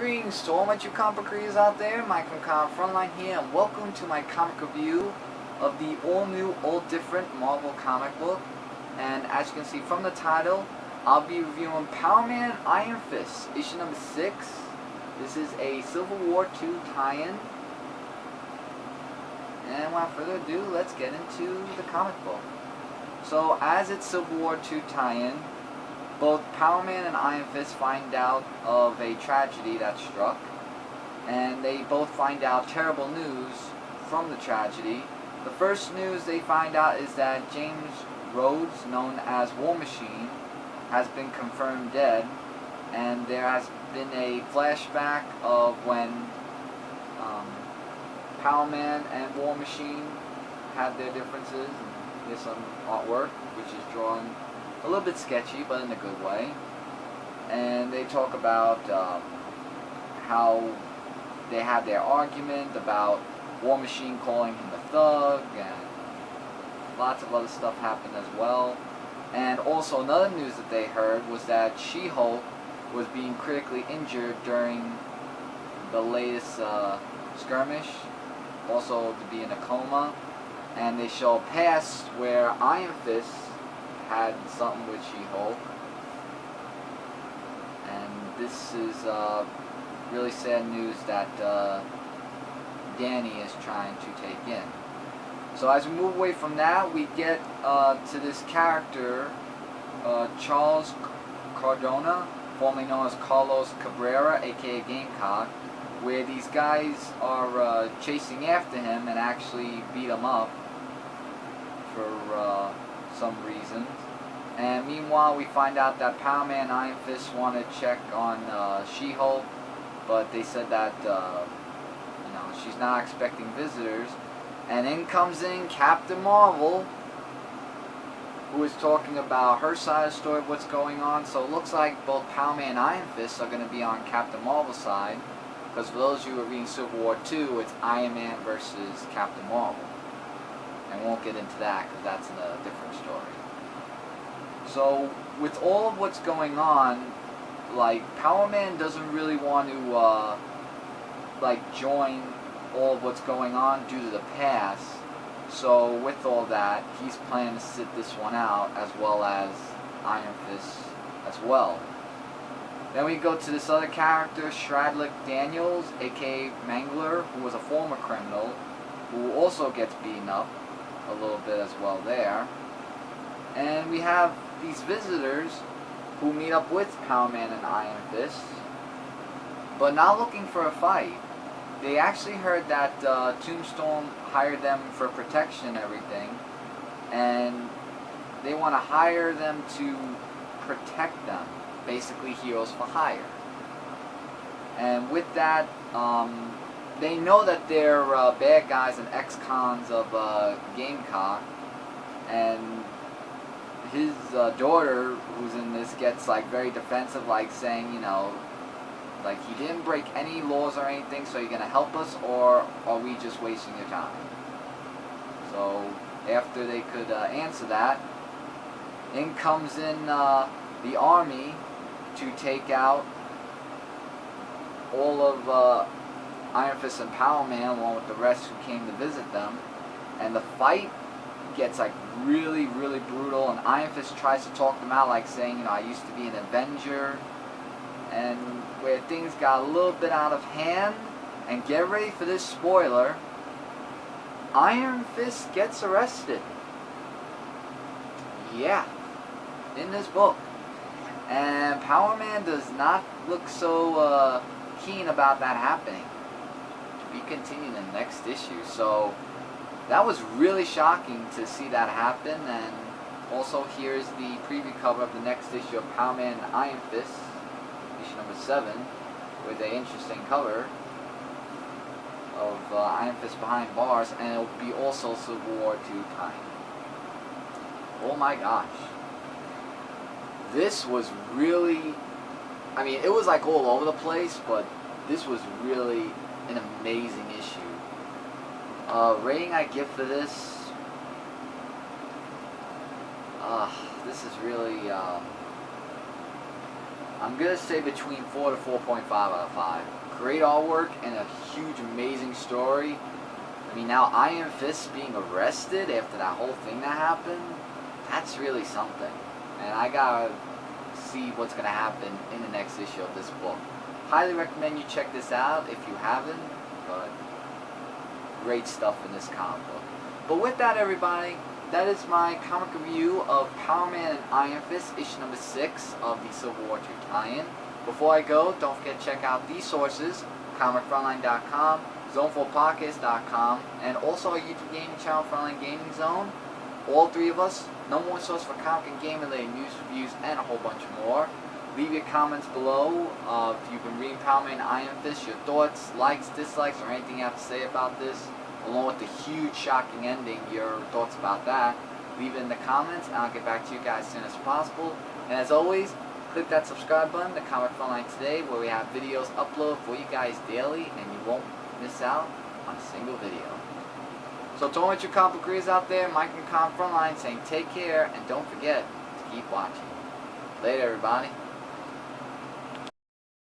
Greetings to all my true comic book readers out there. Mike from Frontline here, and welcome to my comic review of the all-new, all-different Marvel comic book. And as you can see from the title, I'll be reviewing Power Man Iron Fist, issue number 6. This is a Civil War II tie-in. And without further ado, let's get into the comic book. So, as it's Civil War II tie-in, both Power Man and Iron Fist find out of a tragedy that struck, and they both find out terrible news from the tragedy. The first news they find out is that James Rhodes, known as War Machine, has been confirmed dead, and there has been a flashback of when Power Man and War Machine had their differences, and there's some artwork which is drawn a little bit sketchy, but in a good way. And they talk about how they had their argument about War Machine calling him a thug, and lots of other stuff happened as well. And also another news that they heard was that Chiho was being critically injured during the latest skirmish, also to be in a coma. And they show past where Iron Fist had something with She-Hulk, and this is really sad news that Danny is trying to take in. So as we move away from that, we get to this character, Charles Cardona, formerly known as Carlos Cabrera, aka Gamecock, where these guys are chasing after him and actually beat him up for some reason. And meanwhile, we find out that Power Man and Iron Fist want to check on She-Hulk, but they said that she's not expecting visitors. And in comes in Captain Marvel, who is talking about her side of the story of what's going on. So it looks like both Power Man and Iron Fist are going to be on Captain Marvel's side, because for those of you who are reading Civil War II, it's Iron Man versus Captain Marvel. And we won't get into that because that's in a different story. So, with all of what's going on, like, Power Man doesn't really want to, join all of what's going on due to the past. So, with all that, he's planning to sit this one out, as well as Iron Fist as well. Then we go to this other character, Shraddha Daniels, aka Mangler, who was a former criminal, who also gets beaten up a little bit as well there. And we have these visitors who meet up with Power Man and Iron Fist, but not looking for a fight. They actually heard that Tombstone hired them for protection and everything, and they want to hire them to protect them, basically heroes for hire. And with that, they know that they're bad guys and ex-cons of Gamecock, and his daughter, who's in this, gets very defensive, saying, he didn't break any laws or anything, so you're gonna help us, or are we just wasting your time? So after they could answer that, in comes in the army to take out all of Iron Fist and Power Man, along with the rest who came to visit them. And the fight gets really, really brutal, and Iron Fist tries to talk them out, saying, I used to be an Avenger. And where things got a little bit out of hand, and get ready for this spoiler, Iron Fist gets arrested. Yeah, in this book. And Power Man does not look so keen about that happening. To be continued in the next issue. So that was really shocking to see that happen. And also here's the preview cover of the next issue of Power Man and Iron Fist, issue number 7, with an interesting cover of Iron Fist behind bars, and it'll be also Civil War II time. Oh my gosh. This was really, it was all over the place, but this was really an amazing issue. Rating I give for this, this is really, I'm going to say between 4 to 4.5 out of 5. Great artwork and a huge, amazing story. I mean, now Iron Fist being arrested after that whole thing that happened, that's really something. And I gotta see what's going to happen in the next issue of this book. Highly recommend you check this out if you haven't, but great stuff in this comic book. But with that, everybody, that is my comic review of Power Man and Iron Fist, issue number 6 of the Civil War 2 tie-in. Before I go, don't forget to check out these sources, comicfrontline.com, zone4podcast.com, and also our YouTube gaming channel, Frontline Gaming Zone. All three of us, no more source for comic and game related news, reviews, and a whole bunch more. Leave your comments below if you've been reading Power Man and Iron Fist, your thoughts, likes, dislikes, or anything you have to say about this, along with the huge shocking ending, your thoughts about that. Leave it in the comments and I'll get back to you guys as soon as possible. And as always, click that subscribe button to Comic Frontline Today, where we have videos uploaded for you guys daily and you won't miss out on a single video. So to all my true comic book readers out there, Mike from Comic Frontline saying take care and don't forget to keep watching. Later, everybody.